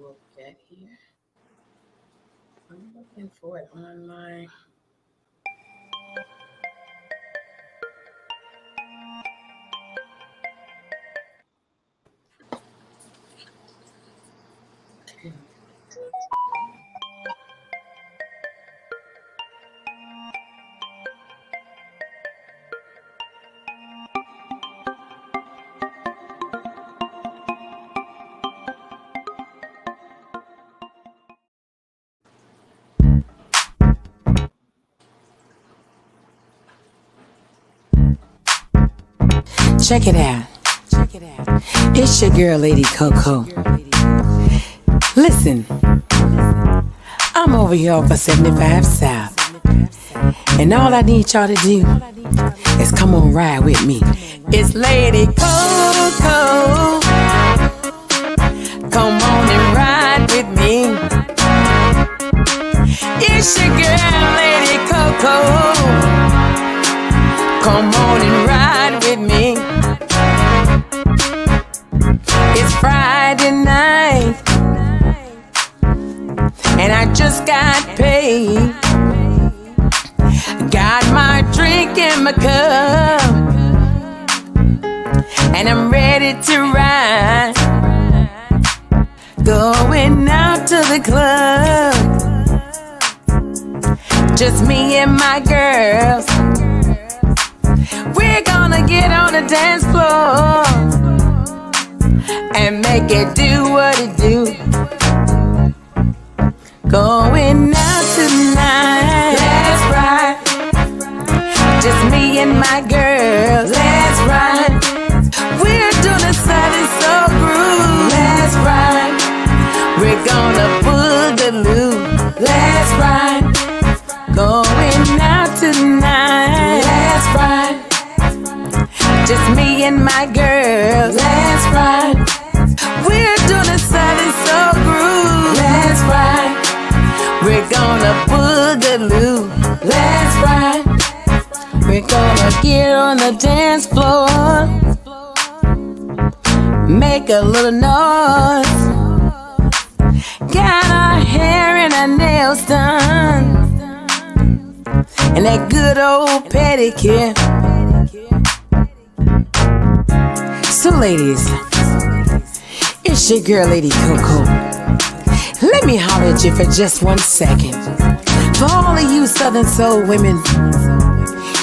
look at here. I'm looking for it on my. Okay. Check it out. It's your girl, Lady Coaco. Listen, I'm over here off of 75 South. And all I need y'all to do is come on ride with me. It's Lady Coaco. Come on and ride with me. It's your girl, Lady Coaco. Come on and ride with me. It's Friday night, and I just got paid. Got my drink in my cup, and I'm ready to ride. Going out to the club, just me and my girls. We're gonna get on the dance floor and make it do what it do. Going out tonight, let's ride. Just me and my girls, let's ride. We're doing something so groove, let's ride. We're gonna boogaloo, let's ride. Going out tonight, let's ride. Just me and my girls, let's ride. We're doing something so groove, let's ride. We're gonna boogaloo, let's ride. We're gonna get on the dance floor, make a little noise. Got our hair and our nails done, and that good old pedicure. So ladies, it's your girl Lady Coaco. Let me holler at you for just 1 second. For all of you Southern Soul women,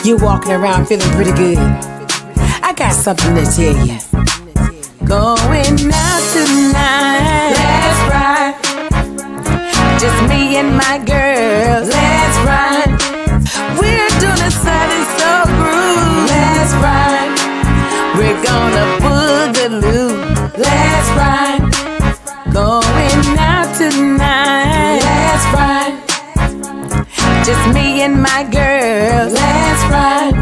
you walking around feeling pretty good. I got something to tell you. Going out tonight, let's ride. Just me and my girls, let's ride. We're doing something so groove, let's ride. We're gonna boogaloo, let's ride. Going out tonight, let's ride. Just me and my girls, let's ride.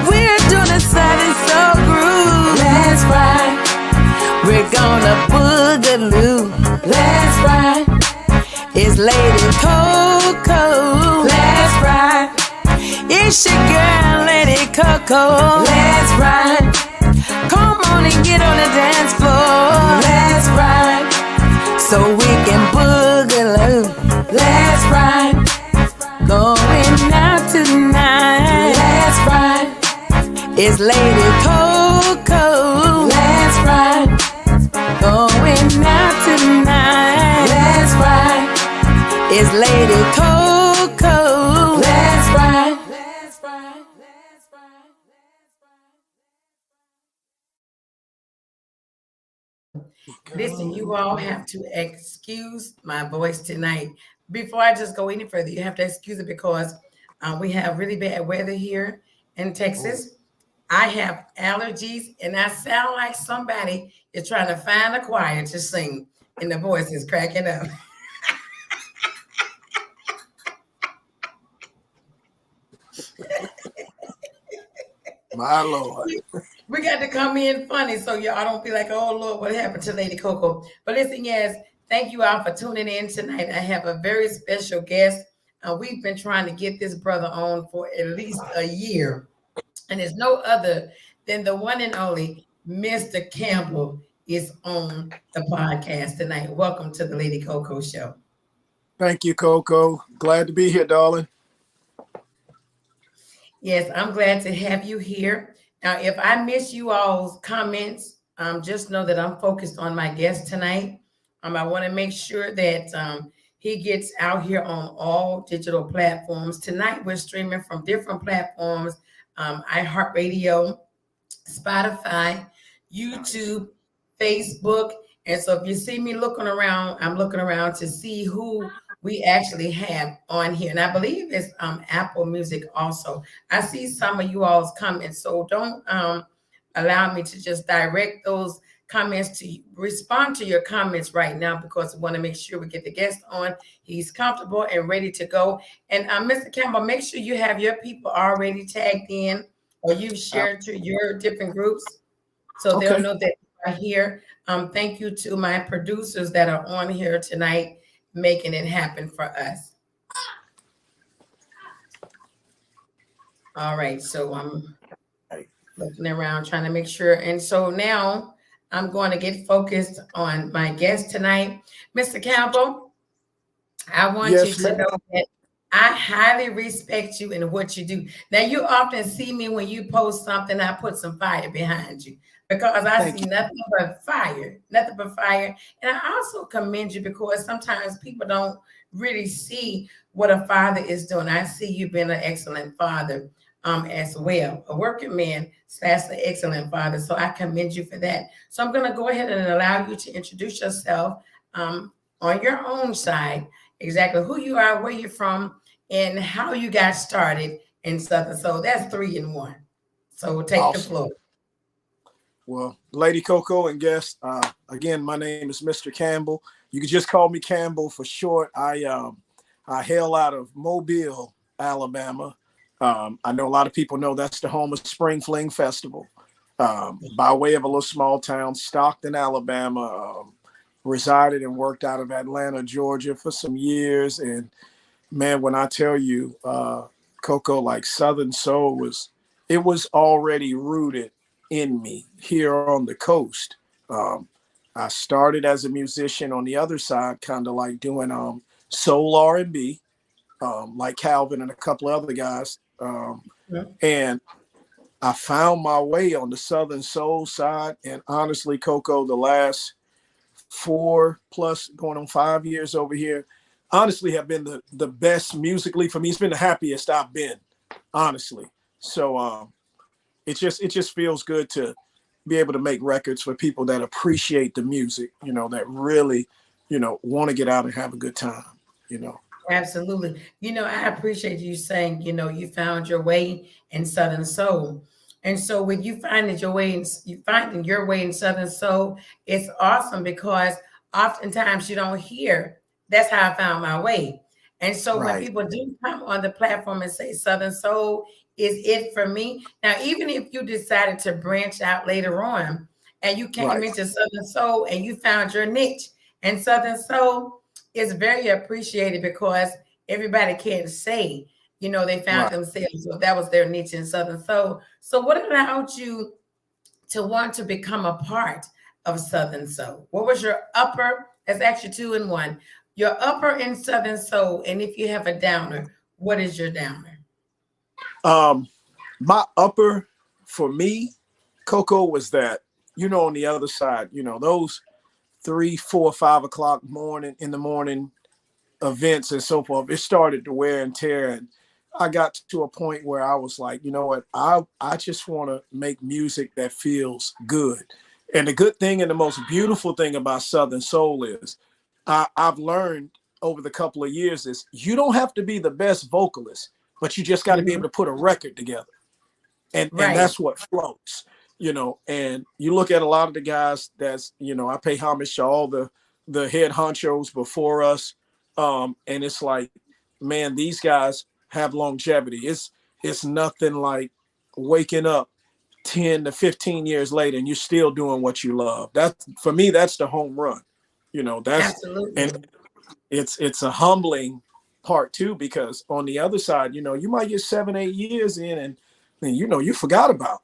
We're doing something so groove, let's ride. We're gonna boogaloo, let's ride. It's Lady Coaco, let's ride. It's your girl, Lady Coaco, let's ride. Come on and get on the dance floor, let's ride. So we can boogaloo, let's ride. Going out tonight, let's ride. It's Lady Coaco, let's ride. Going out tonight, let's ride. It's Lady Coaco, let's ride. Listen, you all have to excuse my voice tonight. Before I just go any further, you have to excuse it because we have really bad weather here in Texas. I have allergies, and I sound like somebody is trying to find a choir to sing, and the voice is cracking up. My Lord. We got to come in funny so y'all don't be like, oh Lord, what happened to Lady Coaco? But listen, yes, thank you all for tuning in tonight. I have a very special guest. We've been trying to get this brother on for at least a year, and it's no other than the one and only Mr. Campbell is on the podcast tonight. Welcome to the Lady Coaco Show. Thank you, Coco. Glad to be here, darling. Yes, I'm glad to have you here. Now, if I miss you all's comments, just know that I'm focused on my guest tonight. I want to make sure that he gets out here on all digital platforms. Tonight, we're streaming from different platforms, iHeartRadio, Spotify, YouTube, Facebook. And so if you see me looking around, I'm looking around to see who we actually have on here. And I believe it's Apple Music also. I see some of you all's comments. So don't allow me to just direct those comments to you. Respond to your comments right now because we want to make sure we get the guest on. He's comfortable and ready to go. And Mr. Campbell, make sure you have your people already tagged in or you've shared to your different groups so they'll know that you are here. Thank you to my producers that are on here tonight, making it happen for us. All right, so I'm looking around trying to make sure. And so now I'm going to get focused on my guest tonight. Mr. Campbell, I want you to know that I highly respect you and what you do. Now, you often see me when you post something, I put some fire behind you because I see nothing but fire, nothing but fire. And I also commend you because sometimes people don't really see what a father is doing. I see you being an excellent father as well, a working man / an excellent father. So I commend you for that. So I'm going to go ahead and allow you to introduce yourself on your own side, exactly who you are, where you're from, and how you got started in Southern Soul. That's 3 in 1. So take the floor. Well, Lady Coaco and guest, again, my name is Mr. Campbell. You can just call me Campbell for short. I hail out of Mobile, Alabama. I know a lot of people know that's the home of Spring Fling Festival. By way of a little small town, Stockton, Alabama. Resided and worked out of Atlanta, Georgia for some years. And man, when I tell you, Coco, like Southern Soul was already rooted in me here on the coast. I started as a musician on the other side, kind of like doing soul R&B, like Calvin and a couple of other guys. And I found my way on the Southern Soul side. And honestly, Coco, the last 4 plus going on 5 years over here, honestly have been the best musically for me. It's been the happiest I've been, honestly. So it just feels good to be able to make records for people that appreciate the music, that really, want to get out and have a good time, Absolutely. I appreciate you saying, you found your way in Southern Soul. And so when you finding your way in Southern Soul, it's awesome because oftentimes you don't hear, that's how I found my way. And so when people do come on the platform and say Southern Soul is it for me. Now, even if you decided to branch out later on and you came into Southern Soul and you found your niche, and Southern Soul is very appreciated because everybody can't say, they found themselves. So that was their niche in Southern Soul. So what allowed you to want to become a part of Southern Soul? What was your upper? That's actually 2 in 1. Your upper in Southern Soul, and if you have a downer, what is your downer? My upper for me, Coco, was that, on the other side, those 3, 4, 5 o'clock in the morning events and so forth, it started to wear and tear. And I got to a point where I was like, you know what, I just want to make music that feels good. And the good thing and the most beautiful thing about Southern Soul is I've learned over the couple of years is you don't have to be the best vocalist, but you just got to be able to put a record together. And that's what floats, and you look at a lot of the guys that's, I pay homage to all the head honchos before us. And it's like, man, these guys have longevity. It's nothing like waking up 10 to 15 years later and you're still doing what you love. That's, for me, that's the home run. That's absolutely. And it's a humbling part too, because on the other side, you might get 7, 8 years in and you forgot about,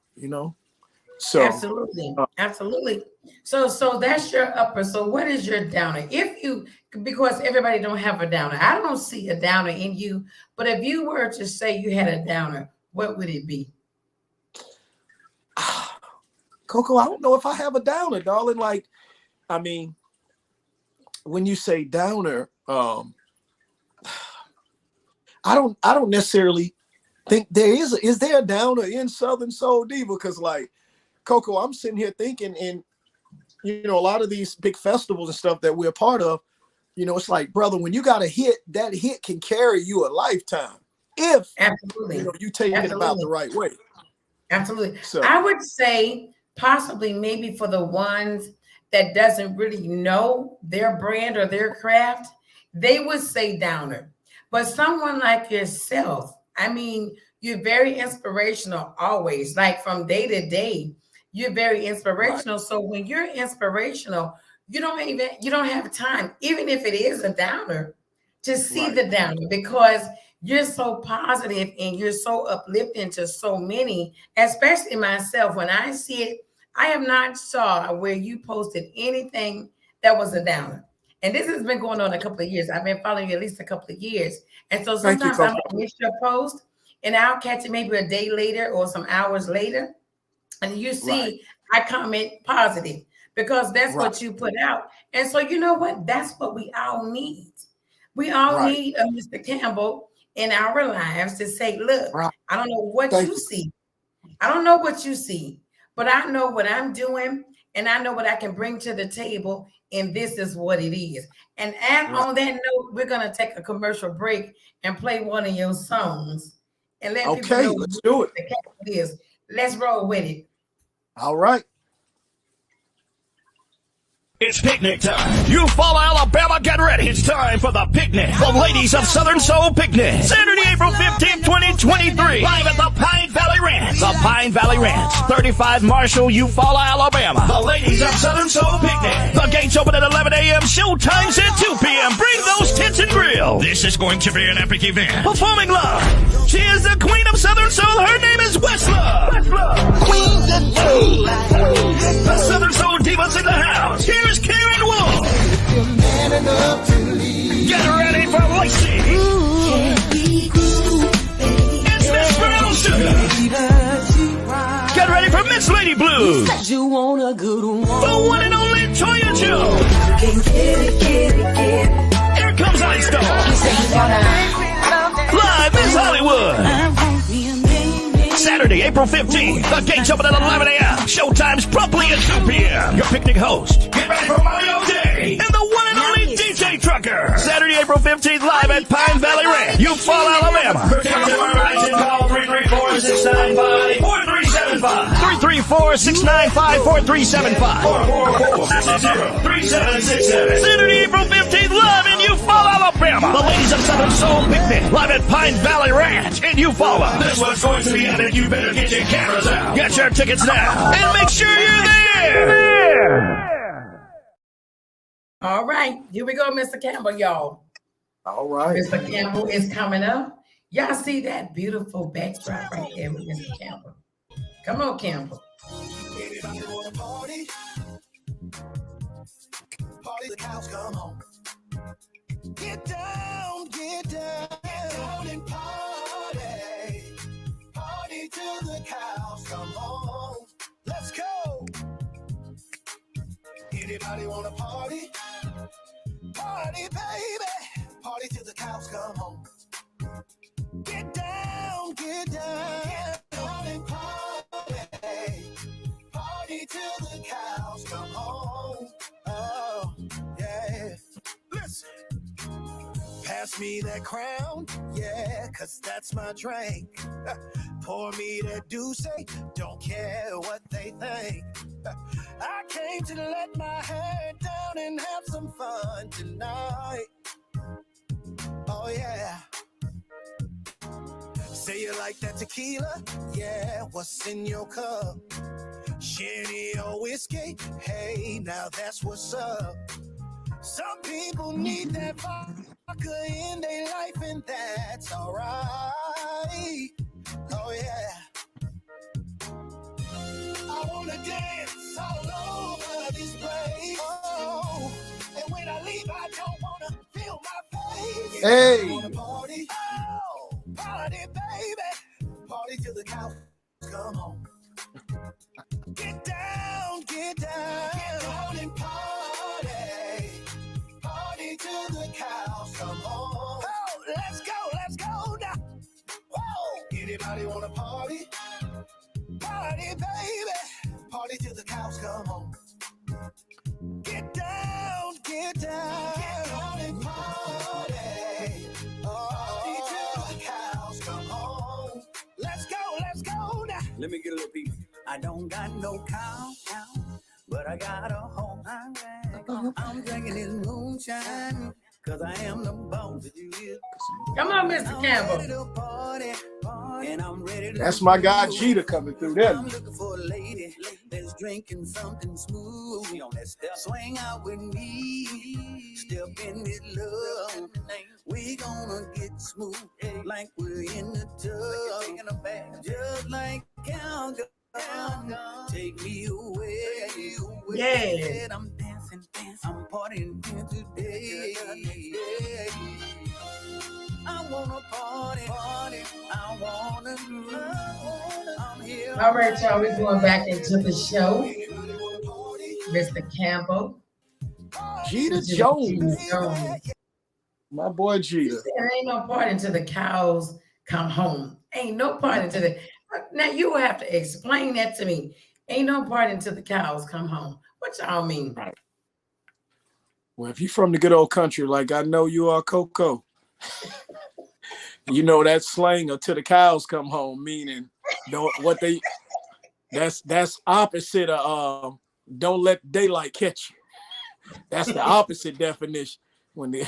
So Absolutely. Absolutely. So that's your upper. So what is your downer? If you, because everybody don't have a downer. I don't see a downer in you, but if you were to say you had a downer, what would it be? Coco, I don't know if I have a downer, darling. Like, I mean, when you say downer, I don't necessarily think is there a downer in Southern Soul Diva? Because like Coco, I'm sitting here thinking, and you know, a lot of these big festivals and stuff that we're a part of, you know, it's like, brother, when you got a hit, that hit can carry you a lifetime if Absolutely. you know you take it about the right way. Absolutely. So I would say possibly maybe for the ones that doesn't really know their brand or their craft, they would say downer. But someone like yourself, I mean, you're very inspirational always, like from day to day, you're very right, inspirational. So when you're inspirational, you don't have time, even if it is a downer, to see right, the downer because you're so positive and you're so uplifting to so many, especially myself. When I see it, I have not saw where you posted anything that was a downer. And this has been going on a couple of years. I've been following you at least a couple of years. And so thank you, sometimes I Coco. might miss your post and I'll catch it maybe a day later or some hours later. And you Right, see, I comment positive because that's right, what you put out. And so, you know what? That's what we all need. We all right, need a Mr. Campbell in our lives to say, look, right. I don't know what Thank you you. see. I don't know what you see, but I know what I'm doing and I know what I can bring to the table. And this is what it is. And Right. on that note, we're going to take a commercial break and play one of your songs and let people Okay, know let's who do it. the Campbell is. Let's roll with it. All right. It's picnic time. You follow Alabama, get ready. It's time for the picnic. The Ladies of Southern Soul Picnic. Saturday, April 15th, 2023. Live at the Pine Valley Ranch. The Pine Valley Ranch. 35 Marshall, Eufaula, Alabama. The Ladies of Southern Soul Picnic. The gates open at 11 a.m. Showtime's at 2 p.m. Bring those tents and grill. This is going to be an epic event. Performing live. She is the queen of Southern Soul. Her name is Westla. Queen of Soul. The Southern Soul Divas in the house. Here's Karen Wolf. Get ready for Lacey. It's Miss Brown Sugar. Get ready for Miss Lady Blue. You want a good one. The one and only Toya Joe. Here comes Ice Dog. Live Miss Hollywood. Saturday, April 15th. The gates open at 11 a.m. Showtime's promptly at 2 p.m. Your picnic host. Get ready for Mario Day. And the one and only DJ Trucker. Saturday, April 15th, live at Pine Valley Ranch. Eufaula, Alabama. For tickets and information, call 334-695-4375. 334-695-4375. 444-660-3767. Saturday, April 15th, live in Eufaula, Alabama. The Ladies of Southern Soul Picnic. Live at Pine Valley Ranch in Eufaula. This one's going to be epic. You better get your cameras out. Get your tickets now. And make sure you're there. All right, here we go, Mr. Campbell, y'all. All right. Mr. Campbell is coming up. Y'all see that beautiful backdrop right there with Mr. Campbell. Come on, Campbell. Anybody wanna party? Party, the cows come home. Get down, and party. Party till the cows come home. Let's go. Anybody wanna party? Party, baby. Party till the cows come home. Get down, and party. Party till the cows come home. Oh, yeah. Listen. Pass me that crown, yeah, 'cause that's my drink. Pour me that douce, don't care what they think. I came to let my hair down and have some fun tonight. Oh, yeah. Say you like that tequila? Yeah, what's in your cup? Sherry or whiskey? Hey, now that's what's up. Some people need that vodka in their life, and that's alright. Oh, yeah. I wanna Hey. Wanna party? Oh, party, baby. Party till the cows come home. Get down, get down and party. Party till the cows come home. Oh, let's go now. Whoa. Anybody wanna party? Party, baby. Party till the cows come home. Get down, get down and party. Party till the cows come home. Let's go now. Let me get a little piece. I don't got no cow, but I got a home. I'm drinking this moonshine, cause I am the boss. Come on, Mr. Campbell. That's my guy Jeter coming through there. I'm looking for a lady that's drinking something smooth. She on that step. Swing out with me, step in this love. We gonna get smooth like we're in the tub. Just like cowgirl, take me away. Yeah. I'm dancing, I'm partying here today. I wanna party, I wanna groove. I'm here. All right, y'all, we're going back into the show. Mr. Campbell. Jeter Jeter Jones. Jones. My boy Jeter. There ain't no party until the cows come home. Ain't no party until the. Now you will have to explain that to me. Ain't no party until the cows come home. What y'all mean? Well, if you're from the good old country, like I know you are, Coco, you know that slang until the cows come home, meaning that's opposite of don't let daylight catch you. That's the opposite definition. When they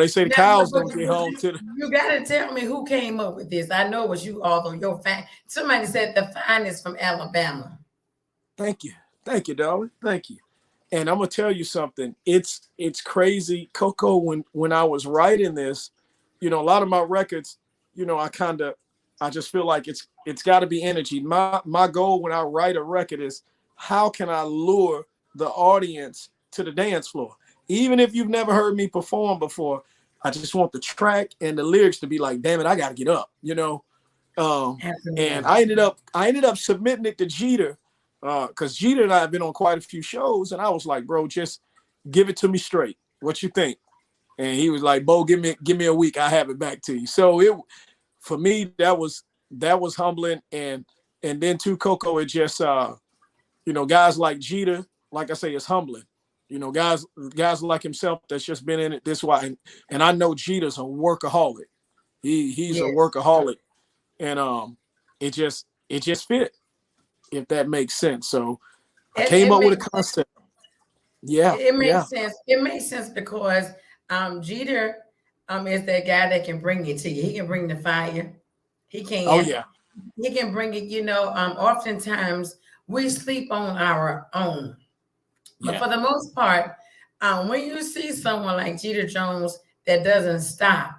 say the cows don't get home to the. You gotta tell me who came up with this. I know it was you, although your somebody said the finest from Alabama. Thank you, darling. Thank you. And I'm gonna tell you something. It's crazy, Coco. When I was writing this, a lot of my records, I just feel like it's got to be energy. My goal when I write a record is how can I lure the audience to the dance floor? Even if you've never heard me perform before, I just want the track and the lyrics to be like, damn it, I got to get up, And I ended up submitting it to Jeter because Jeter and I have been on quite a few shows, and I was like, bro, just give it to me straight. What you think? And he was like, Bo, give me a week, I have it back to you. So for me, that was humbling, and then too, Coco, it just guys like Jeter, like I say, it's humbling. Guys like himself that's just been in it this way, and I know Jeter's a workaholic. He's a workaholic, and it just fit, if that makes sense. So I came up with a concept. Yeah, it makes sense. It makes sense because Jeter is that guy that can bring it to you. He can bring the fire. He can. Oh yeah. He can bring it. Oftentimes we sleep on our own. But for the most part, when you see someone like Jeter Jones that doesn't stop,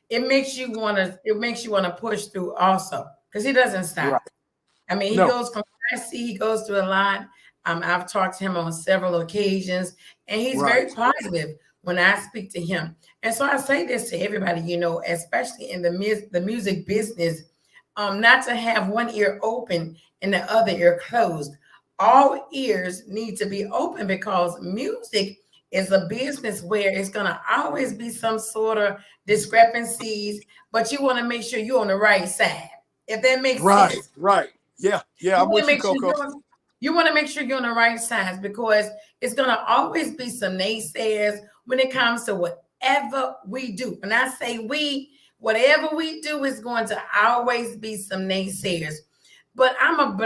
it makes you want to push through also, because he doesn't stop. Right. I mean, he goes from I see he goes through a lot. I've talked to him on several occasions, and he's very positive when I speak to him. And so I say this to everybody, especially in the music business, not to have one ear open and the other ear closed. All ears need to be open, because music is a business where it's going to always be some sort of discrepancies, but you want to make sure you're on the right side, if that makes sense. Right. Yeah. I'm with you, Coco. You want to make sure you're on the right side, because it's going to always be some naysayers when it comes to whatever we do. When I say whatever we do is going to always be some naysayers. But I'm a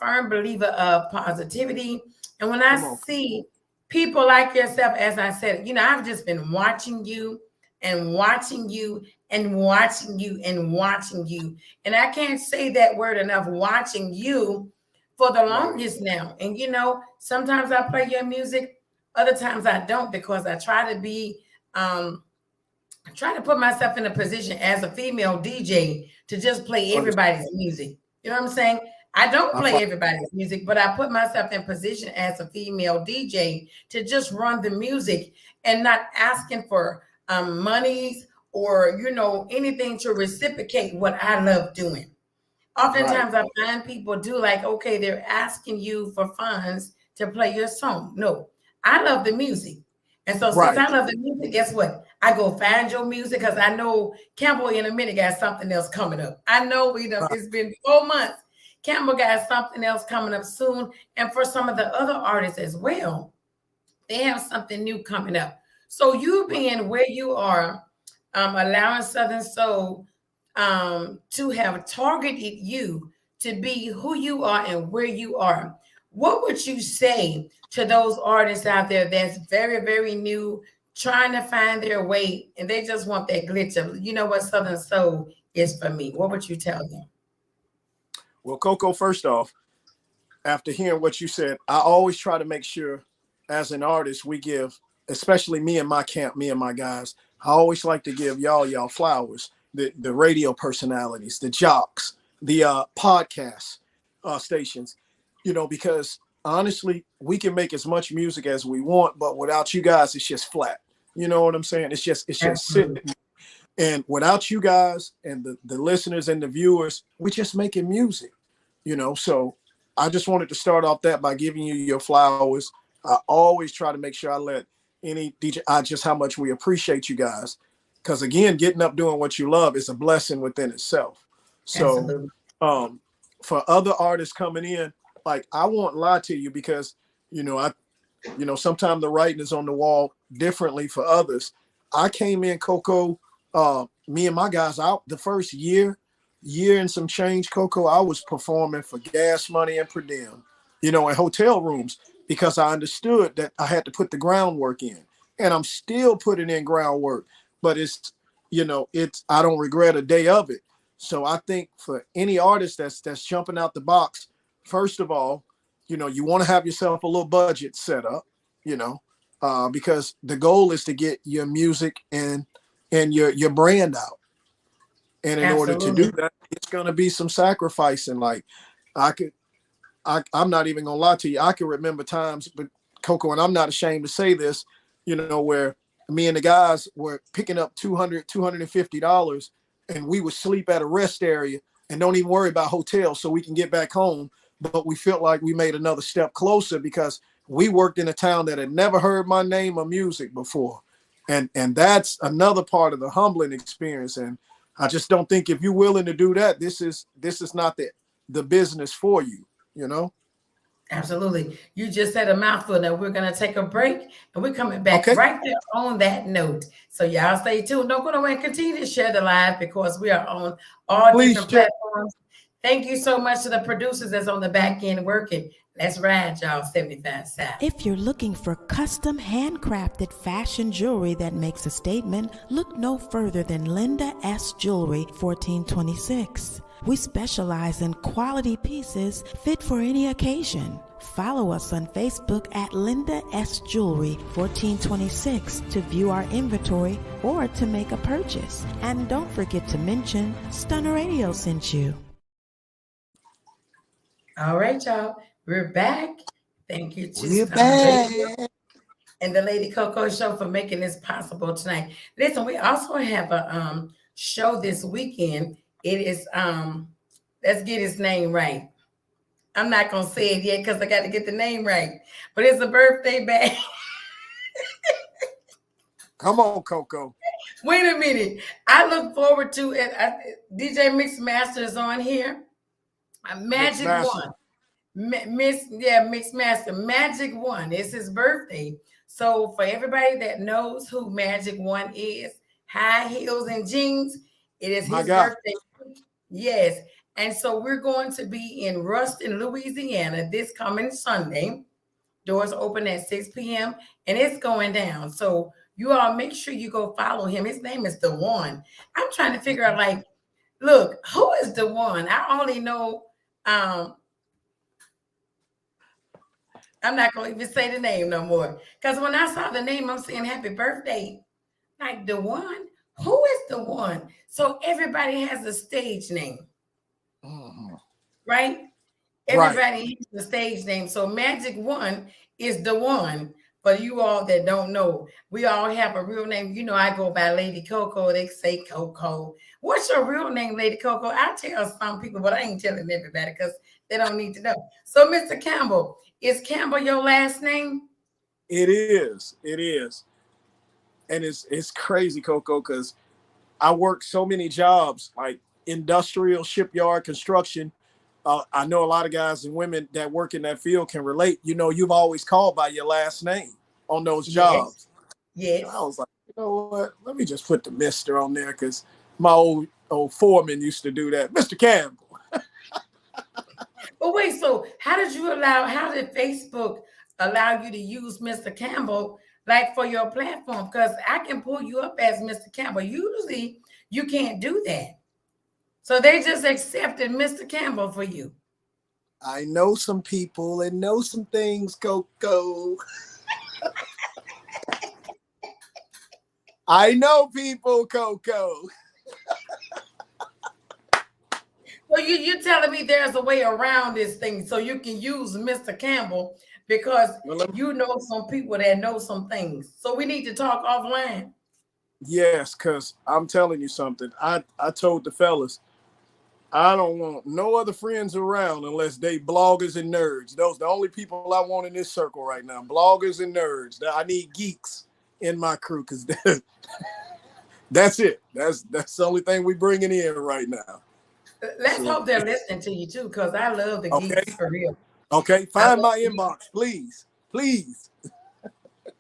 firm believer of positivity. And when I see people like yourself, as I said, I've just been watching you and watching you and watching you and watching you. And I can't say that word enough, watching you for the longest now. And, sometimes I play your music, other times I don't, because I try to be, I try to put myself in a position as a female DJ to just play everybody's music. You know what I'm saying? I don't play everybody's music, but I put myself in position as a female DJ to just run the music and not asking for monies or anything to reciprocate what I love doing. Oftentimes I find people do like, okay, they're asking you for funds to play your song. No, I love the music. And so since Right. I love the music, guess what? I go find your music because I know Campbell in a minute got something else coming up. I know it's been 4 months. Campbell got something else coming up soon. And for some of the other artists as well, they have something new coming up. So you being where you are, allowing Southern Soul to have targeted you to be who you are and where you are. What would you say to those artists out there that's very, very new, trying to find their way, and they just want that glitch of, what Southern Soul is for me? What would you tell them? Well, Coco, first off, after hearing what you said, I always try to make sure as an artist we give, especially me and my camp, me and my guys, I always like to give y'all flowers, the radio personalities, the jocks, the podcast stations, because honestly, we can make as much music as we want, but without you guys, it's just flat. You know what I'm saying? It's just sitting. And without you guys and the listeners and the viewers, we're just making music, So I just wanted to start off that by giving you your flowers. I always try to make sure I let any DJ just how much we appreciate you guys. Because again, getting up doing what you love is a blessing within itself. So for other artists coming in, like I won't lie to you because, sometimes the writing is on the wall differently for others. I came in, Coco, me and my guys out the first year and some change, Coco, I was performing for gas money and per diem, in hotel rooms because I understood that I had to put the groundwork in, and I'm still putting in groundwork, but it's I don't regret a day of it. So I think for any artist that's jumping out the box, first of all, you want to have yourself a little budget set up, because the goal is to get your music and your brand out. And in order to do that, it's going to be some sacrificing. Like I'm not even going to lie to you. I can remember times, but Coco, and I'm not ashamed to say this, where me and the guys were picking up $250 and we would sleep at a rest area and don't even worry about hotels so we can get back home. But we felt like we made another step closer because we worked in a town that had never heard my name or music before. And that's another part of the humbling experience. And I just don't think if you're willing to do that, this is not the business for you, Absolutely. You just said a mouthful. Now we're going to take a break and we're coming back right there on that note. So y'all stay tuned. Don't go away and continue to share the live because we are on all different platforms. Thank you so much to the producers that's on the back end working. Let's ride, y'all, 75 South. If you're looking for custom handcrafted fashion jewelry that makes a statement, look no further than Linda S. Jewelry, 1426. We specialize in quality pieces fit for any occasion. Follow us on Facebook at Linda S. Jewelry 1426 to view our inventory or to make a purchase. And don't forget to mention Stunner Radio sent you. All right, y'all. We're back. Thank you to We're back. And the Lady Coaco Show for making this possible tonight. Listen, we also have a show this weekend. It is let's get his name right. I'm not gonna say it yet because I got to get the name right. But it's a birthday bash. Come on, Coco. Wait a minute. I look forward to it. DJ Mixmaster is on here. Magic One. Mixmaster. Magic One. It's his birthday. So for everybody that knows who Magic One is, high heels and jeans, it is his birthday. Yes. And so we're going to be in Ruston, Louisiana this coming Sunday. Doors open at 6 p.m. and it's going down. So you all make sure you go follow him. His name is The One. I'm trying to figure out, like, look, who is The One? I only know, I'm not going to even say the name no more. Because when I saw the name, I'm saying happy birthday. Like, The One? Who is The One? So everybody has a stage name. Right? Everybody has a stage name. So Magic One is The One. for you all that don't know, we all have a real name. You know, I go by Lady Coaco. They say Coco. What's your real name, Lady Coaco? I tell some people, but I ain't telling everybody because they don't need to know. So, Mr. Campbell, is Campbell your last name? It is. It is. And it's crazy, Coco, because I work so many jobs like industrial, shipyard, construction. I know a lot of guys and women that work in that field can relate. You know, you've always called by your last name on those jobs. Yes. I was like, you know what? Let me just put the Mr. on there because my old foreman used to do that. Mr. Campbell. But wait, so how did Facebook allow you to use Mr. Campbell like for your platform? Because I can pull you up as Mr. Campbell. Usually you can't do that. So they just accepted Mr. Campbell for you. I know some people and know some things, Coco. I know people, Coco. So you're telling me there's a way around this thing so you can use Mr. Campbell because you know some people that know some things. So we need to talk offline. Yes, because I'm telling you something. I told the fellas, I don't want no other friends around unless they bloggers and nerds. Those are the only people I want in this circle right now. Bloggers and nerds. I need geeks in my crew because that's it. That's the only thing we bringing in right now. Let's hope they're listening to you too, because I love the geeks for real. Okay, find my inbox, please. Please.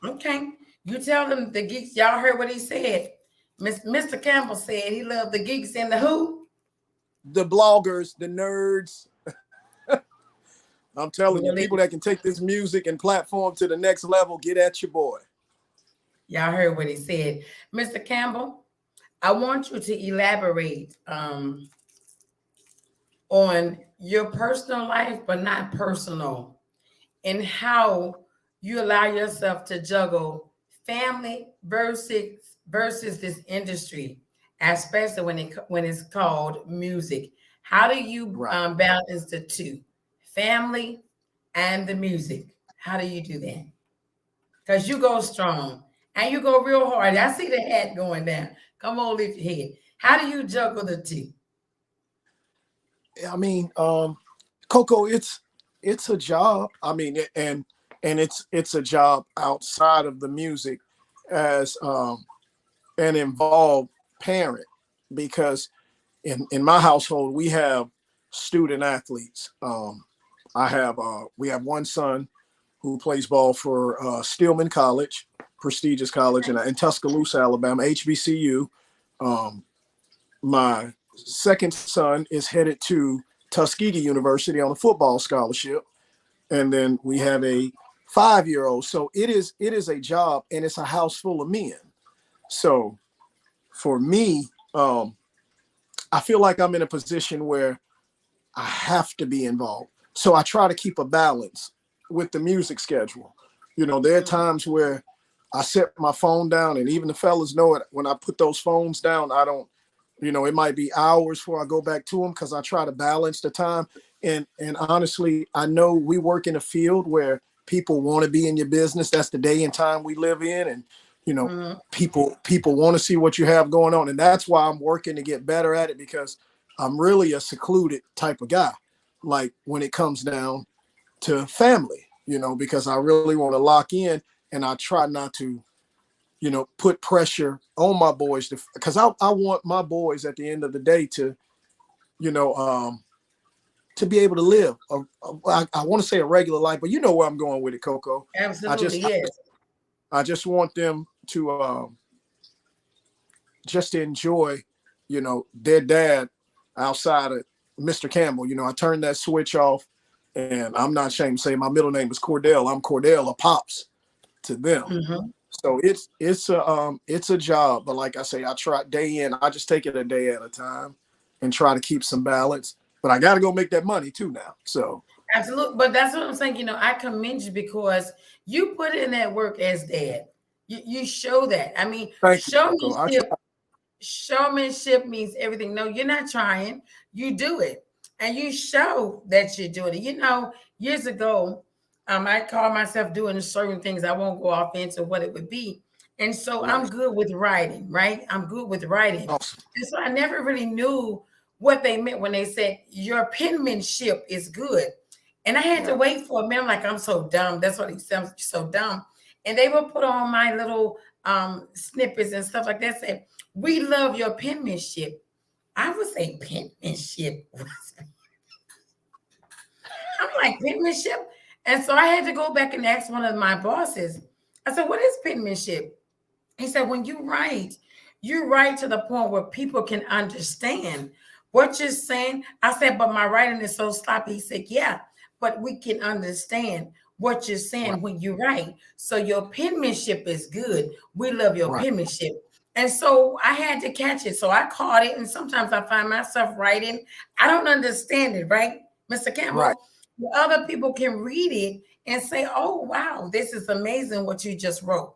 Okay. You tell them the geeks, y'all heard what he said. Mr. Campbell said he loved the geeks and the who? The bloggers, the nerds. I'm telling you, people that can take this music and platform to the next level, get at your boy. Y'all heard what he said. Mr. Campbell, I want you to elaborate on your personal life, but not personal, and how you allow yourself to juggle family versus this industry, especially when it's called music. How do you balance the two, family and the music? How do you do that? Because you go strong and you go real hard. I see the hat going down. Come on, lift your head. How do you juggle the two? I mean, Coco, it's a job. I mean, and it's a job outside of the music as an involved parent, because in my household we have student athletes. We have one son who plays ball for Stillman College, prestigious college in Tuscaloosa, Alabama, HBCU. My second son is headed to Tuskegee University on a football scholarship. And then we have a 5-year-old. So it is a job, and it's a house full of men. So for me, I feel like I'm in a position where I have to be involved. So I try to keep a balance with the music schedule. You know, there are times where I set my phone down, and even the fellas know it. When I put those phones down, I don't, you know, it might be hours before I go back to them because I try to balance the time. And honestly, I know we work in a field where people want to be in your business. That's the day and time we live in. And, you know, people want to see what you have going on. And that's why I'm working to get better at it, because I'm really a secluded type of guy. Like when it comes down to family, you know, because I really want to lock in, and I try not to, you know, put pressure on my boys because I want my boys at the end of the day to, you know, to be able to live. I want to say a regular life, but you know where I'm going with it, Coco. Absolutely, yes. I just want them to just enjoy, you know, their dad outside of Mr. Campbell. You know, I turned that switch off, and I'm not ashamed to say my middle name is Cordell. I'm Cordell, a pops to them. So it's a job, but like I say, I try day in. I just take it a day at a time and try to keep some balance. But I got to go make that money too now. So absolutely, but that's what I'm saying. You know, I commend you because you put in that work as dad. You show that. I mean, showmanship means everything. No, you're not trying. You do it, and you show that you're doing it. You know, years ago, I call myself doing certain things. I won't go off into what it would be. And so I'm Right. good with writing, right? I'm good with writing. Awesome. And so I never really knew what they meant when they said your penmanship is good. And I had to Right. wait for a minute. I'm like, I'm so dumb. That's what he sounds so dumb. And they would put on my little snippets and stuff like that. Say, we love your penmanship. I would say penmanship. I'm like, penmanship? And so I had to go back and ask one of my bosses. I said, what is penmanship? He said, when you write to the point where people can understand what you're saying. I said, but my writing is so sloppy. He said, yeah, but we can understand what you're saying Right. when you write. So your penmanship is good. We love your Right. penmanship. And so I had to catch it. So I caught it. And sometimes I find myself writing. I don't understand it, right, Mr. Campbell? Right. Other people can read it and say, oh, wow, this is amazing what you just wrote.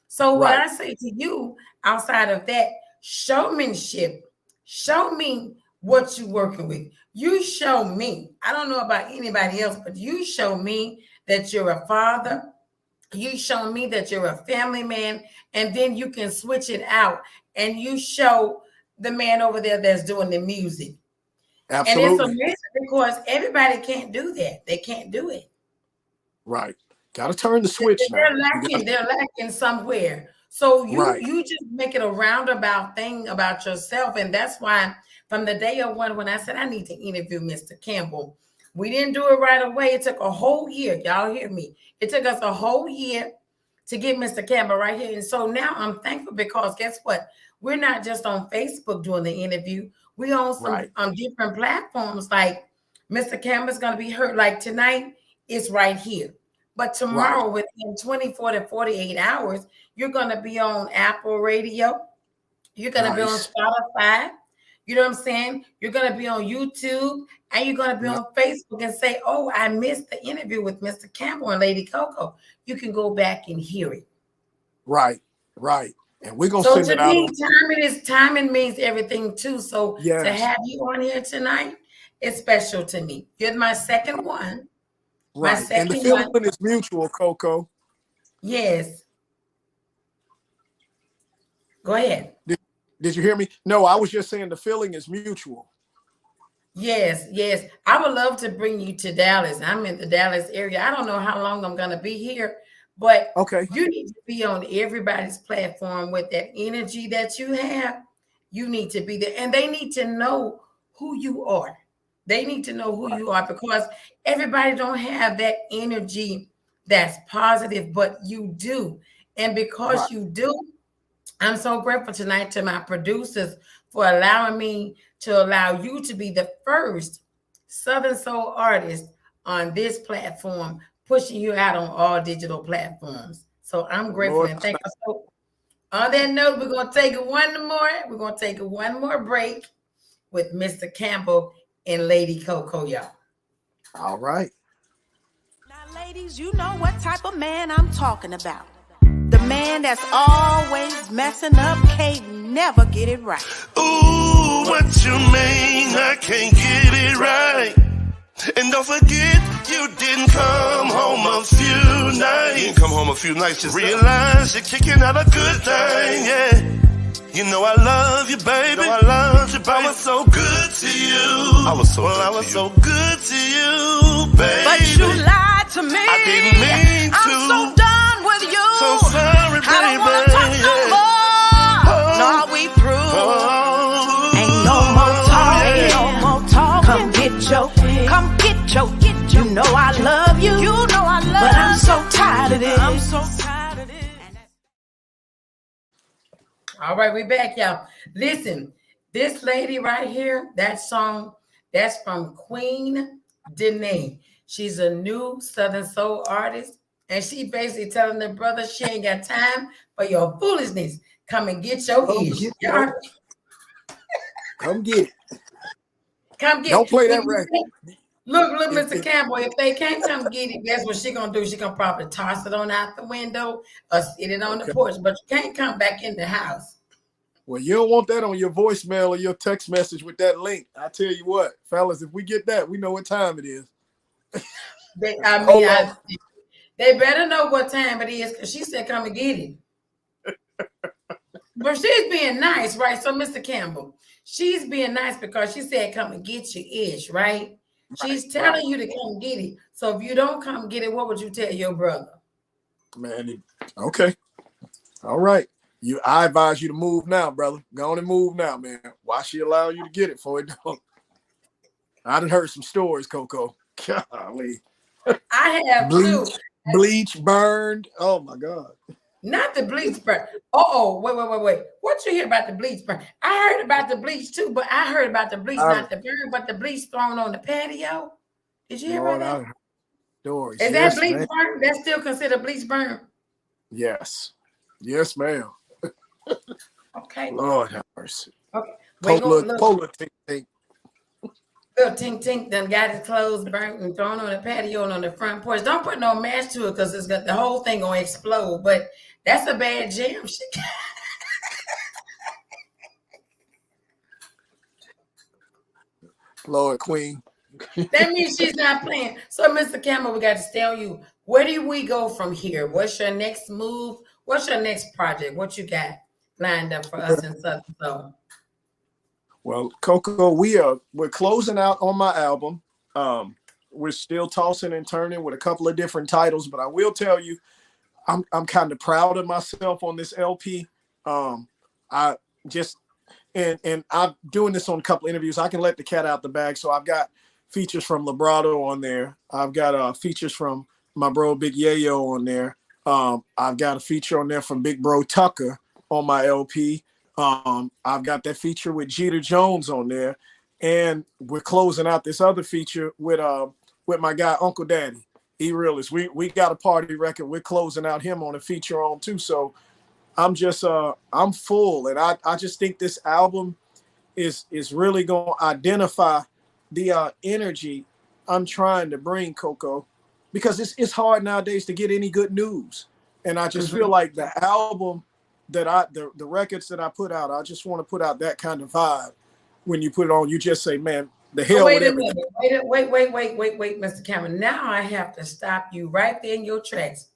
So what Right. I say to you outside of that showmanship, show me what you're working with. You show me. I don't know about anybody else, but you show me that you're a father. You show me that you're a family man, and then you can switch it out and you show the man over there that's doing the music. And it's Absolutely. amazing because everybody can't do that. They can't do it. Right. Got to turn the switch now. They're You lacking. got They're lacking somewhere. So you right. you just make it a roundabout thing about yourself, and that's why from the day of one when I said I need to interview Mr. Campbell, we didn't do it right away. It took a whole year. Y'all hear me? It took us a whole year to get Mr. Campbell right here, and so now I'm thankful because guess what? We're not just on Facebook doing the interview. We on some Right. on different platforms. Like Mr. Campbell's going to be heard. Like tonight, it's right here. But Right. tomorrow, within 24 to 48 hours, you're going to be on Apple Radio. You're going to be on Nice. Spotify. You know what I'm saying? You're going to be on YouTube and you're going to be Yep. on Facebook and say, oh, I missed the interview with Mr. Campbell and Lady Coaco. You can go back and hear it. Right. Right. And we're gonna So send to it out me, on. timing means everything too. So to Yes. have you on here tonight is special to me. You're my second one. My Right. And the second feeling one. is mutual, Coco. Yes. Go ahead. Did you hear me? No, I was just saying the feeling is mutual. Yes, yes. I would love to bring you to Dallas. I'm in the Dallas area. I don't know how long I'm going to be here, but Okay. you need to be on everybody's platform with that energy that you have. You need to be there, and they need to know who you are. They need to know who Right. you are because everybody don't have that energy that's positive, but you do. And because Right. you do, I'm so grateful tonight to my producers for allowing me to allow you to be the first Southern Soul artist on this platform, pushing you out on all digital platforms. So I'm grateful Lord, and thank you. So on that note, we're gonna take one more. We're gonna take one more break with Mr. Campbell and Lady Coaco, y'all. all right. Now, ladies, you know what type of man I'm talking about. The man that's always messing up, can't never get it right. Ooh, what you mean I can't get it right? And don't forget, you didn't come home a few nights. You didn't come home a few nights, just realize you're kicking out a good thing, yeah. You know I love you, baby. I love you, baby. I was so good to you. I was so good to you, baby. But you lied to me. I didn't mean to. I'm so done with you. So sorry, baby. I don't want to talk no more. No, we through. Ain't no more talking. Yeah. No more talking. Come get your. You know I love you. You know I love you. But I'm so tired of this. I'm so tired of this. All right, we back, y'all. Listen, this lady right here, that song, that's from Queen Danae. She's a new Southern Soul artist, and she basically telling the brother she ain't got time for your foolishness. Come and get your Come ish. get Y'all- your- Come get it. Come get Don't play that If you record. think- Look, If- Mr. if- Campbell, if they can't come get it, that's what she gonna do. She gonna probably toss it on out the window or sit it on the Okay. porch, but you can't come back in the house. Well, you don't want that on your voicemail or your text message with that link. I tell you what, fellas, if we get that, we know what time it is. I Hold mean, on. They better know what time it is because she said come and get it. But she's being nice, right? So, Mr. Campbell, she's being nice because she said come and get your ish, right? She's telling you to come get it. So if you don't come get it, what would you tell your brother? Man, okay. All right. I advise you to move now, brother. Go on and move now, man. Why she allow you to get it for it don't? I done heard some stories, Coco. Golly. I have too. Bleach burned. Oh my God. Not the bleach burn. Wait. What you hear about the bleach burn? I heard about the bleach too, but I heard about the bleach, not the burn, but the bleach thrown on the patio. Did you hear about that? Stories. Is that bleach burn? That's still considered bleach burn? Yes. Yes, ma'am. Okay. Lord have mercy. Okay. Polar tink tink. Little tink tink done got his clothes burnt and thrown on the patio and on the front porch. Don't put no match to it because it's got the whole thing gonna explode. But that's a bad jam. Lord Queen. That means she's not playing. So, Mr. Campbell, we got to stay on you. Where do we go from here? What's your next move? What's your next project? What you got lined up for us in Southern Soul? Well, Coco, we're closing out on my album. We're still tossing and turning with a couple of different titles, but I will tell you, I'm kind of proud of myself on this LP. I just and I'm doing this on a couple of interviews. I can let the cat out the bag. So I've got features from Librato on there. I've got features from my bro Big Yayo on there. I've got a feature on there from Big Bro Tucker on my LP. I've got that feature with Jeter Jones on there, and we're closing out this other feature with my guy Uncle Daddy. He realist. We got a party record. We're closing out him on a feature on too. So I'm just I'm full, and I just think this album is really going to identify the energy I'm trying to bring, Coco, because it's hard nowadays to get any good news, and I just feel like the album that the records that I put out, I just want to put out that kind of vibe. When you put it on, you just say, man, the hell with everything. Wait, Mr. Cameron. Now I have to stop you right there in your tracks.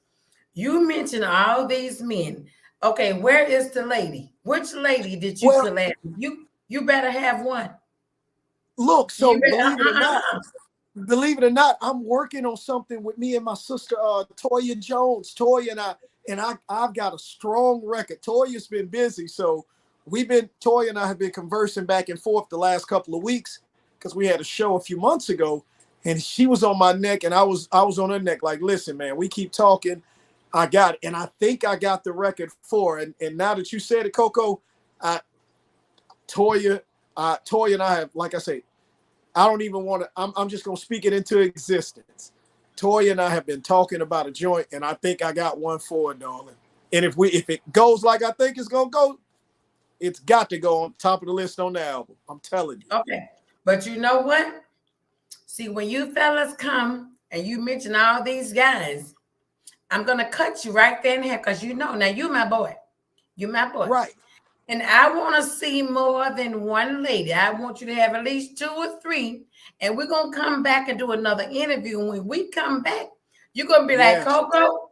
You mentioned all these men. Okay, where is the lady? Which lady did you collab with? You better have one. Look, so believe it or not, I'm working on something with me and my sister Toya Jones. Toya and I've got a strong record. Toya's been busy, so Toya and I have been conversing back and forth the last couple of weeks because we had a show a few months ago, and she was on my neck and I was on her neck. Like, listen, man, we keep talking. I got it, and I think I got the record for it. And now that you said it, Coco, Toya and I have, like I say, I don't even want to. I'm just gonna speak it into existence. Toya and I have been talking about a joint, and I think I got one for it, darling. And if it goes like I think it's gonna go, it's got to go on top of the list on the album. I'm telling you. Okay, but you know what? See, when you fellas come and you mention all these guys, I'm gonna cut you right there in here because you know now you my boy. You my boy. Right. And I want to see more than one lady. I want you to have at least 2 or 3. And we're going to come back and do another interview. And when we come back, you're going to be like, Coco,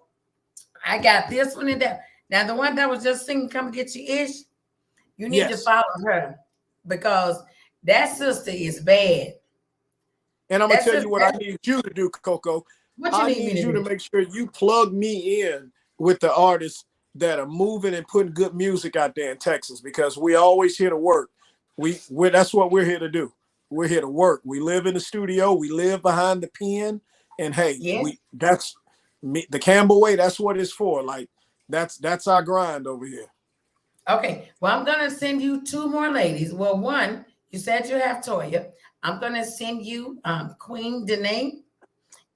I got this one and that. Now, the one that was just singing, Come Get Your Ish, you need to follow her because that sister is bad. And I'm going to tell you what I need you to do, Coco. What you need you to make sure you plug me in with the artists that are moving and putting good music out there in Texas, because we always here to work. That's what we're here to do. We're here to work. We live in the studio. We live behind the pen, and hey, that's me, the Campbell way. That's what it's for. Like that's our grind over here. Okay. Well, I'm gonna send you 2 more ladies. Well, one, you said you have Toya. I'm gonna send you Queen Danae,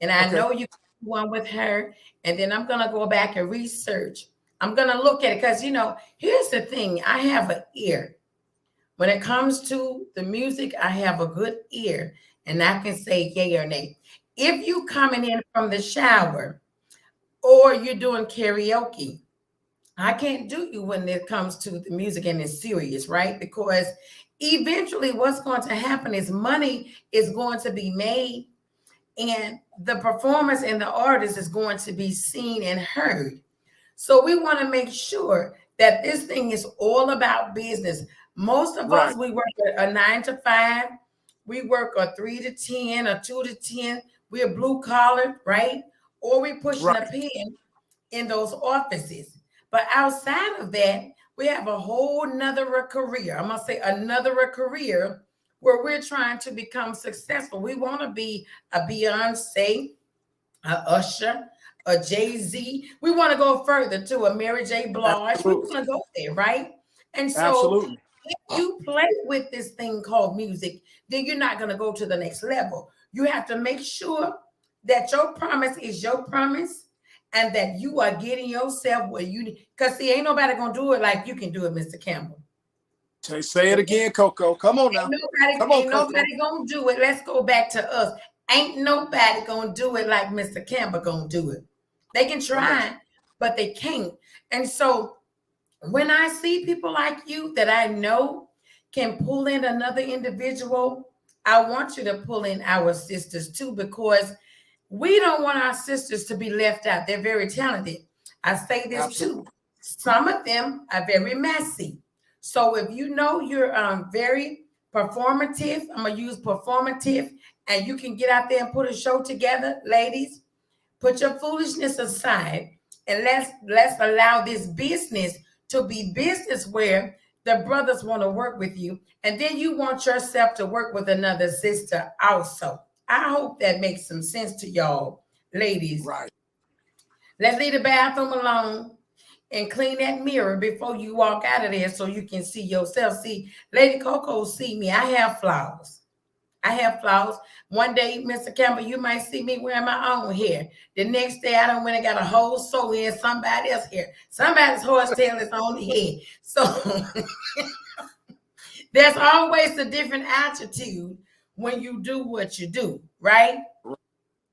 and I know you got one with her. And then I'm gonna go back and research. I'm going to look at it because, here's the thing. I have an ear. When it comes to the music, I have a good ear, and I can say yay or nay. If you coming in from the shower or you're doing karaoke, I can't do you when it comes to the music and it's serious, right? Because eventually what's going to happen is money is going to be made. and the performance and the artist is going to be seen and heard. So we want to make sure that this thing is all about business. Most of us, we work a 9 to 5, we work a 3 to 10, a 2 to 10. We're blue collar, right? Or we pushing a pen in those offices. But outside of that, we have a whole nother career. I'm gonna say another career where we're trying to become successful. We want to be a Beyonce, a Usher, a Jay-Z. We want to go further to a Mary J. Blige. We want to go there, right? And so if you play with this thing called music, then you're not going to go to the next level. You have to make sure that your promise is your promise and that you are getting yourself where you need. Because see, ain't nobody going to do it like you can do it, Mr. Campbell. Say it again, Coco. Come on now. Ain't nobody going to do it. Let's go back to us. Ain't nobody going to do it like Mr. Campbell going to do it. They can try, but they can't. And so when I see people like you that I know can pull in another individual, I want you to pull in our sisters too, because we don't want our sisters to be left out. They're very talented. I say this too. Some of them are very messy. So if you know you're very performative, I'm going to use performative, and you can get out there and put a show together, ladies, put your foolishness aside and let's allow this business to be business where the brothers want to work with you. And then you want yourself to work with another sister also. I hope that makes some sense to y'all, ladies. Right. Let's leave the bathroom alone and clean that mirror before you walk out of there so you can see yourself. See, Lady Coaco see me. I have flaws. One day, Mr. Campbell, you might see me wearing my own hair. The next day, I done went and got a whole sew in somebody else's hair. Somebody's horsetail is on the head. So there's always a different attitude when you do what you do, right?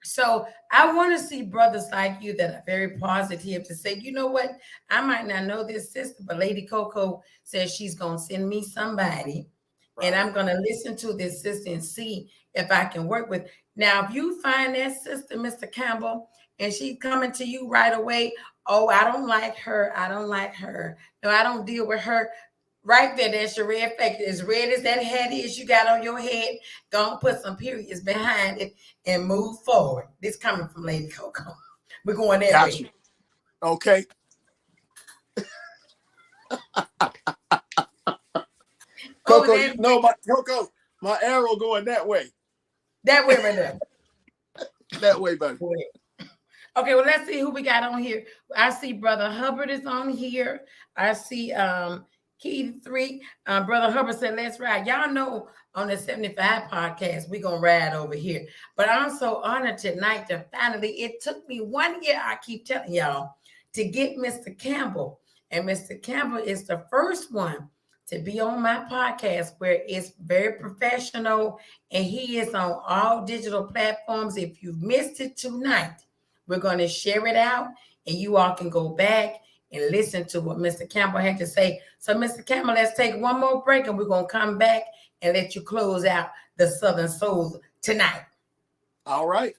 So I want to see brothers like you that are very positive to say, you know what? I might not know this sister, but Lady Coaco says she's going to send me somebody. Right. And I'm going to listen to this sister and see if I can work with. Now, if you find that sister, Mr. Campbell, and she's coming to you right away, oh, I don't like her. No, I don't deal with her. Right there, that's your red flag. As red as that hat is you got on your head, don't put some periods behind it and move forward. This coming from Lady Coaco. We're going that way. Okay. Coco, you know my arrow going that way. That way right there. That way, buddy. Okay, well, let's see who we got on here. I see Brother Hubbard is on here. I see Key 3. Brother Hubbard said, let's ride. Y'all know on the 75 podcast, we're going to ride over here. But I'm so honored tonight to finally, it took me 1 year, I keep telling y'all, to get Mr. Campbell. And Mr. Campbell is the first one to be on my podcast where it's very professional and he is on all digital platforms. If you missed it tonight, we're going to share it out and you all can go back and listen to what Mr. Campbell had to say. So Mr. Campbell, let's take one more break and we're going to come back and let you close out the Southern Soul tonight. All right.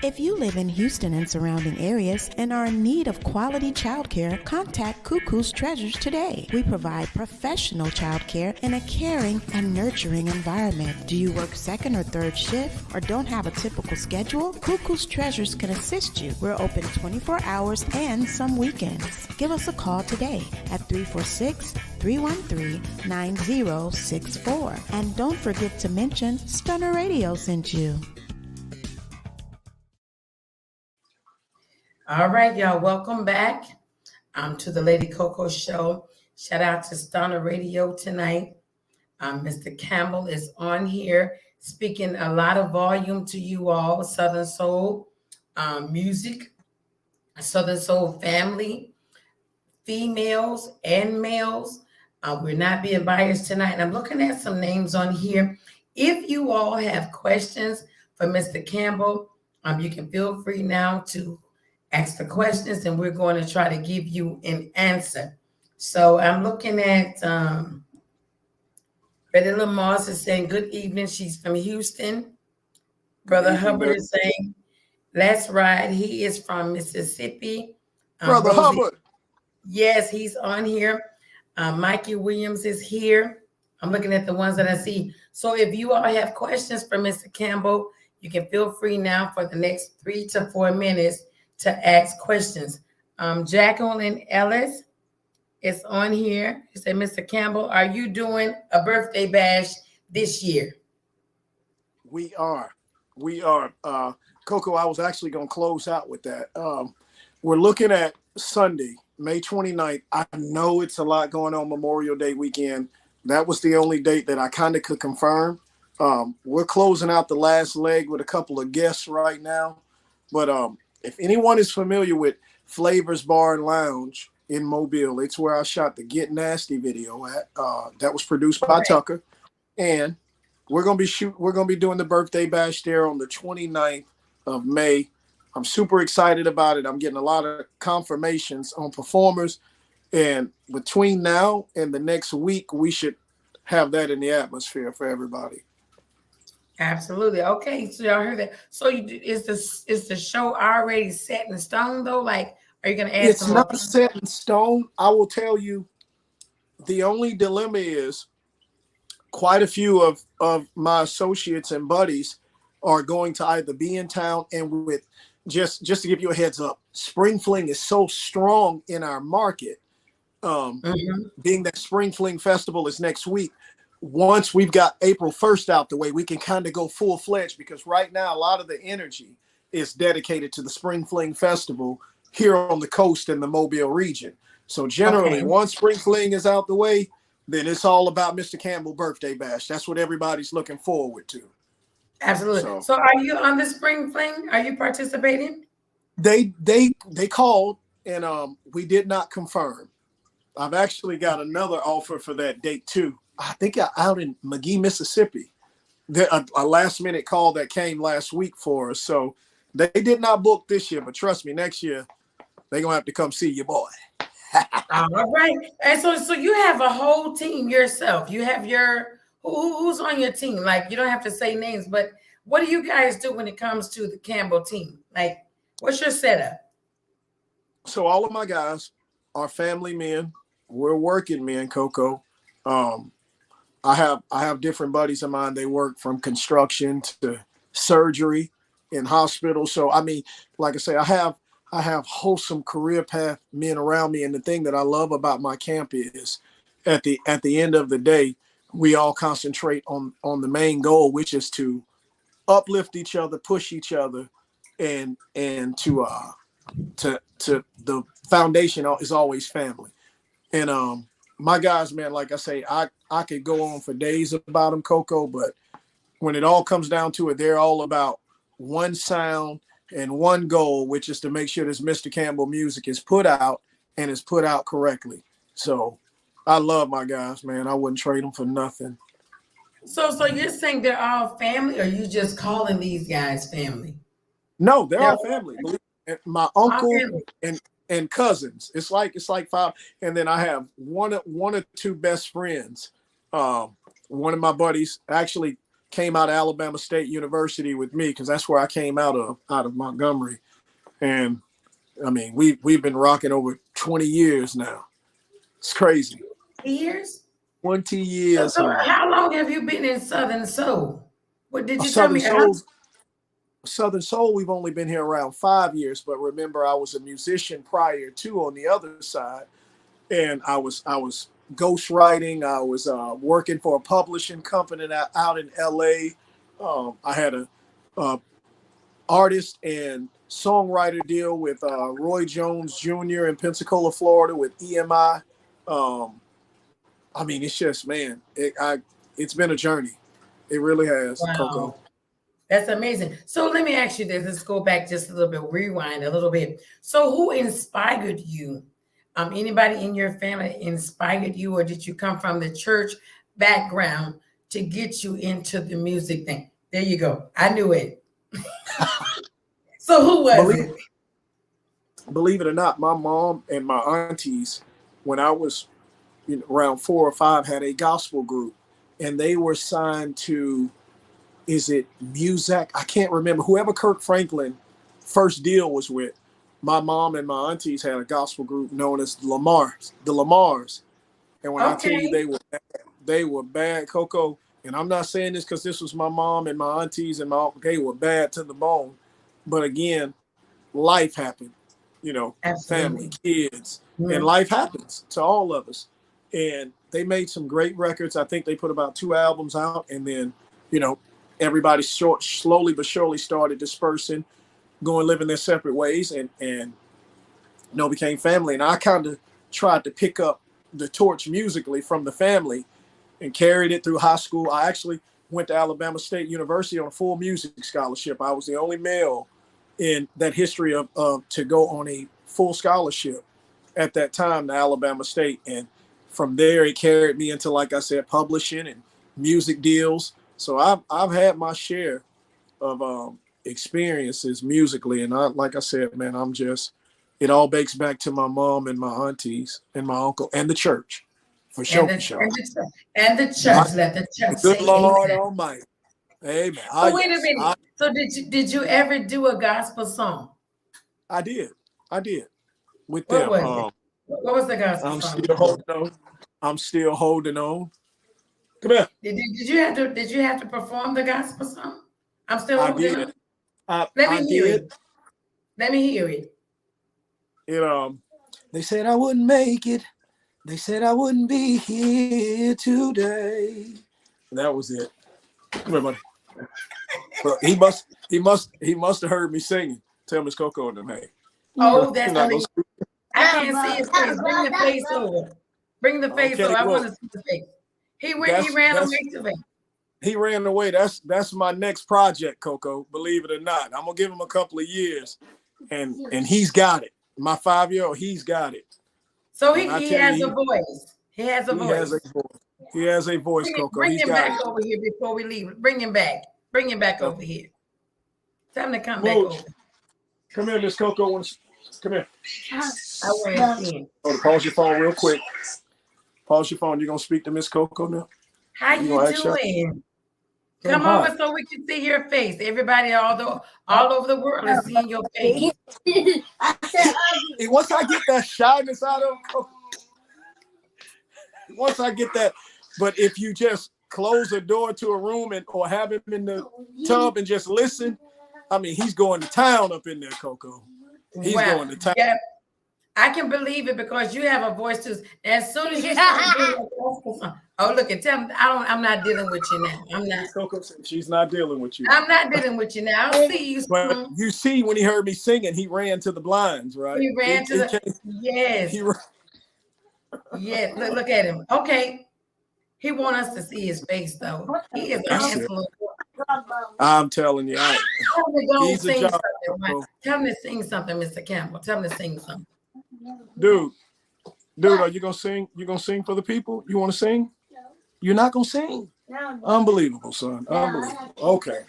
If you live in Houston and surrounding areas and are in need of quality childcare, contact Cuckoo's Treasures today. We provide professional childcare in a caring and nurturing environment. Do you work second or third shift or don't have a typical schedule? Cuckoo's Treasures can assist you. We're open 24 hours and some weekends. Give us a call today at 346-313-9064. And don't forget to mention Stunner Radio sent you. All right, y'all. Welcome back to the Lady Coaco Show. Shout out to Stunner Radio tonight. Mr. Campbell is on here speaking a lot of volume to you all. Southern Soul music, Southern Soul family, females and males. We're not being biased tonight. And I'm looking at some names on here. If you all have questions for Mr. Campbell, you can feel free now to ask the questions and we're going to try to give you an answer. So I'm looking at Betty Lamoss is saying good evening. She's from Houston. Good Brother evening, Hubbard is saying, let's ride. He is from Mississippi. Brother Rosie, Hubbard. yes, he's on here. Mikey Williams is here. I'm looking at the ones that I see. So if you all have questions for Mr. Campbell, you can feel free now for the next 3 to 4 minutes to ask questions. Jacqueline Ellis is on here. She said, Mr. Campbell, are you doing a birthday bash this year? We are. Coco, I was actually going to close out with that. We're looking at Sunday, May 29th. I know it's a lot going on Memorial Day weekend. That was the only date that I kind of could confirm. We're closing out the last leg with a couple of guests right now. But if anyone is familiar with Flavors Bar and Lounge in Mobile, it's where I shot the Get Nasty video at. That was produced by Tucker. And we're gonna be doing the birthday bash there on the 29th of May. I'm super excited about it. I'm getting a lot of confirmations on performers, and between now and the next week, we should have that in the atmosphere for everybody. Absolutely. Okay, so y'all heard that. So is the show already set in stone though? Like, are you gonna add It's some more? not set in stone. I will tell you, the only dilemma is quite a few of my associates and buddies are going to either be in town, and with just to give you a heads up, Spring Fling is so strong in our market. Being that Spring Fling Festival is next week, once we've got April 1st out the way, we can kind of go full-fledged, because right now a lot of the energy is dedicated to the Spring Fling Festival here on the coast in the Mobile region. So generally, once Spring Fling is out the way, then it's all about Mr. Campbell birthday bash. That's what everybody's looking forward to. Absolutely. So are you on the Spring Fling? Are you participating? They called, and we did not confirm. I've actually got another offer for that date too. I think out in McGee, Mississippi. A last minute call that came last week for us. So they did not book this year, but trust me, next year they're gonna have to come see your boy. All right. And so you have a whole team yourself. You have your who's on your team? Like, you don't have to say names, but what do you guys do when it comes to the Campbell team? Like, what's your setup? So all of my guys are family men. We're working men, Coco. I have different buddies of mine. They work from construction to surgery in hospitals. So I mean, like I say, I have wholesome career path men around me. And the thing that I love about my camp is at the end of the day, we all concentrate on the main goal, which is to uplift each other, push each other, and to the foundation is always family. And my guys, man, like I say, I could go on for days about them, Coco, but when it all comes down to it, they're all about one sound and one goal, which is to make sure this Mr. Campbell music is put out and is put out correctly. So I love my guys, man. I wouldn't trade them for nothing. So you're saying they're all family, or you just calling these guys family? No, they're all family. My uncle family. and cousins. It's like 5. And then I have one or two best friends. One of my buddies actually came out of Alabama State University with me, because that's where I came out of Montgomery. And I mean, we've been rocking over 20 years now. It's crazy. Years? 20 years. So how long have you been in Southern Soul? What did you tell Southern me? Soul, Southern Soul, we've only been here around 5 years, but remember, I was a musician prior to on the other side, and I was ghostwriting. I was working for a publishing company out in LA. I had a artist and songwriter deal with Roy Jones Jr. in Pensacola, Florida, with EMI. I mean, it's just, man, it's been a journey. It really has, Wow. Coco. That's amazing. So let me ask you this. Let's go back just a little bit, rewind a little bit. So who inspired you? Anybody in your family inspired you, or did you come from the church background to get you into the music thing? There you go. I knew it. So who was it? Believe it or not, my mom and my aunties, when I was around 4 or 5, had a gospel group, and they were signed to is it Muzak? I can't remember. Whoever Kirk Franklin first deal was with, my mom and my aunties had a gospel group known as the Lamars. And when I tell you they were bad, Coco, and I'm not saying this because this was my mom and my aunties and my uncle, they were bad to the bone. But again, life happened, you know, Absolutely. family, kids, and life happens to all of us. And they made some great records. I think they put about 2 albums out, and then, you know, everybody slowly but surely started dispersing, going living their separate ways, and you know, became family. And I kind of tried to pick up the torch musically from the family and carried it through high school. I actually went to Alabama State University on a full music scholarship. I was the only male in that history of to go on a full scholarship at that time to Alabama State. And from there, it carried me into, like I said, publishing and music deals. So I've had my share of experiences musically. And like I said, man, it all bakes back to my mom and my aunties and my uncle and the church, for sure. And the church. Let the church Good say Lord amen. Almighty. Amen. So wait a minute. So did you ever do a gospel song? I did. With What them. was it? What was the gospel I'm song? still holding on. Come here. Did you have to perform the gospel song? I'm still holding on. Let me hear it. Let me hear it. They said I wouldn't make it. They said I wouldn't be here today. That was it. Come here, buddy. But he must have heard me singing. Tell Miss Coco and them, hey. Oh, that's not. I can't see his face. Bring the face over. Bring the face over. I want to see the face. He ran away today. He ran away. That's my next project, Coco. Believe it or not, I'm gonna give him a couple of years, and he's got it. My 5-year-old, he's got it. So he has a voice. He has a voice. He has a voice, Coco. Bring him back over here before we leave. Bring him back. Bring him back over here. Tell him to come back over. Come here, Miss Coco. Come here. I want to see him. Pause your phone real quick. Pause your phone. You gonna speak to Miss Coco now? How you doing? Come over so we can see your face. Everybody all over the world is seeing your face. Once I get that shyness out of him, once I get that, but if you just close the door to a room or have him in the tub and just listen, I mean, he's going to town up in there, Coco. He's going to town. Yeah, I can believe it because you have a voice too. As soon as you start doing oh, look, and tell me, I'm not dealing with you now. I'm not. Coco said she's not dealing with you. I'm not dealing with you now. I'll see you soon. But you see, when he heard me singing, he ran to the blinds, right? He ran to the yes. Yes, look at him. Okay. He want us to see his face though. He is a handsome. I'm telling you. He's a job. Tell him to sing something, Mr. Campbell. Tell him to sing something. Dude, are you gonna sing? You gonna sing for the people? You want to sing? No. You're not gonna sing? No. Unbelievable, son. Unbelievable. Okay.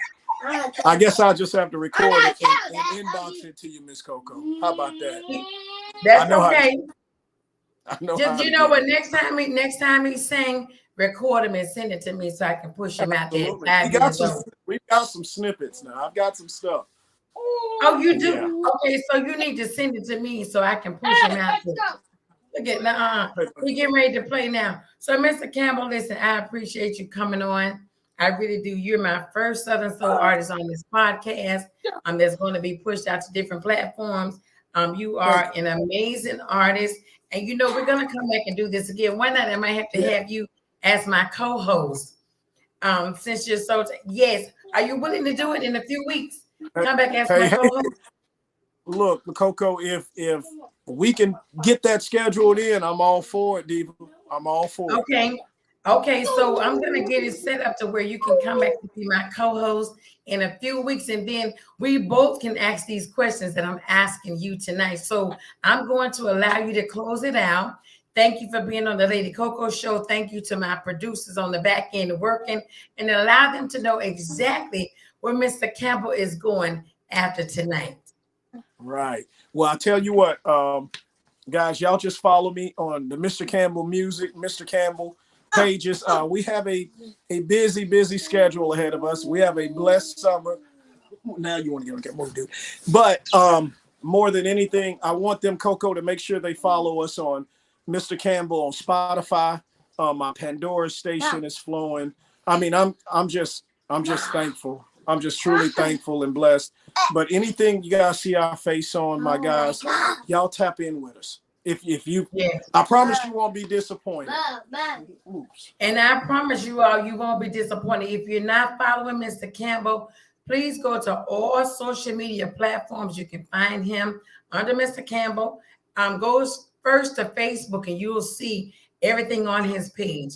I guess I'll just have to record it and inbox it to you, Miss Coco. How about that? That's okay. I know. Just you know what? Next time he sing, record him and send it to me so I can push him out there. We've got some snippets now. I've got some stuff. Oh, you do? Yeah. Okay, so you need to send it to me so I can push him out there. Look at we getting ready to play now. So, Mr. Campbell, listen, I appreciate you coming on. I really do. You're my first Southern Soul artist on this podcast. That's going to be pushed out to different platforms. You are an amazing artist. And you know, we're going to come back and do this again. One night I might have to have you as my co-host. Since you're so yes. Are you willing to do it in a few weeks? Come back as my co-host. Look, Coco, if we can get that scheduled in, I'm all for it, Diva. I'm all for it. Okay, so I'm gonna get it set up to where you can come back to be my co-host in a few weeks, and then we both can ask these questions that I'm asking you tonight. So I'm going to allow you to close it out. Thank you for being on the Lady Coaco show. Thank you to my producers on the back end working, and allow them to know exactly where Mr. Campbell is going after tonight. Right. Well, I'll tell you what, guys, y'all just follow me on the Mr. Campbell music, Mr. Campbell pages. We have a busy schedule ahead of us. We have a blessed summer. Now you want to get on camera, dude. But more than anything, I want them, Coco, to make sure they follow us on Mr. Campbell on Spotify. My Pandora station is flowing. I mean, I'm just thankful. I'm just truly thankful and blessed. But anything you guys see our face on, my guys, y'all tap in with us. If you, Yes. I promise you won't be disappointed. Oops. And I promise you all, you won't be disappointed. If you're not following Mr. Campbell, please go to all social media platforms. You can find him under Mr. Campbell. Go first to Facebook and you'll see everything on his page.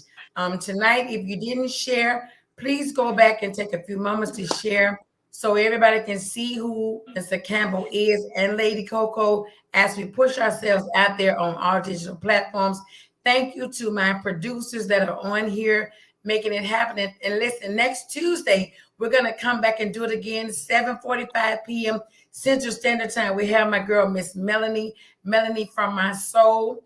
Tonight, if you didn't share, please go back and take a few moments to share so everybody can see who Mr. Campbell is and Lady Coaco as we push ourselves out there on all digital platforms. Thank you to my producers that are on here making it happen. And listen, next Tuesday, we're going to come back and do it again, 7:45 p.m. Central Standard Time. We have my girl, Miss Melanie from My Soul.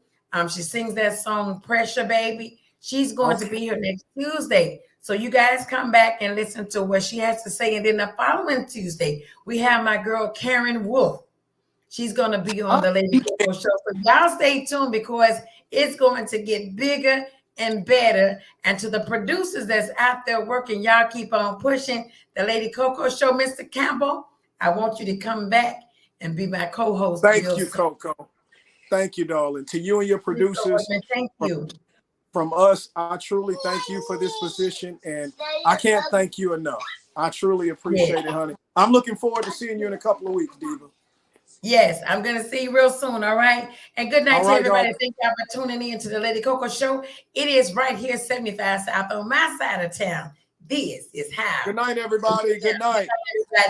She sings that song, Pressure Baby. She's going to be here next Tuesday. So you guys come back and listen to what she has to say. And then the following Tuesday, we have my girl, Karen Wolf. She's going to be on the Lady Coaco show. So y'all stay tuned because it's going to get bigger and better. And to the producers that's out there working, y'all keep on pushing the Lady Coaco show. Mr. Campbell, I want you to come back and be my co-host. Thank you, Coco. Thank you, darling. To you and your producers. Thank you. From us, I truly thank you for this position, and I can't thank you enough. I truly appreciate it, honey. I'm looking forward to seeing you in a couple of weeks, Diva. Yes, I'm going to see you real soon, all right? And good night to everybody. Y'all. Thank y'all for tuning in to the Lady Coaco show. It is right here, 75 South on my side of town. This is how. Good night, everybody. Good night.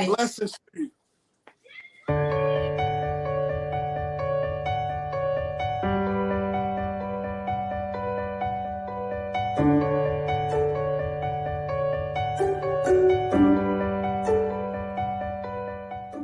Blessings to you.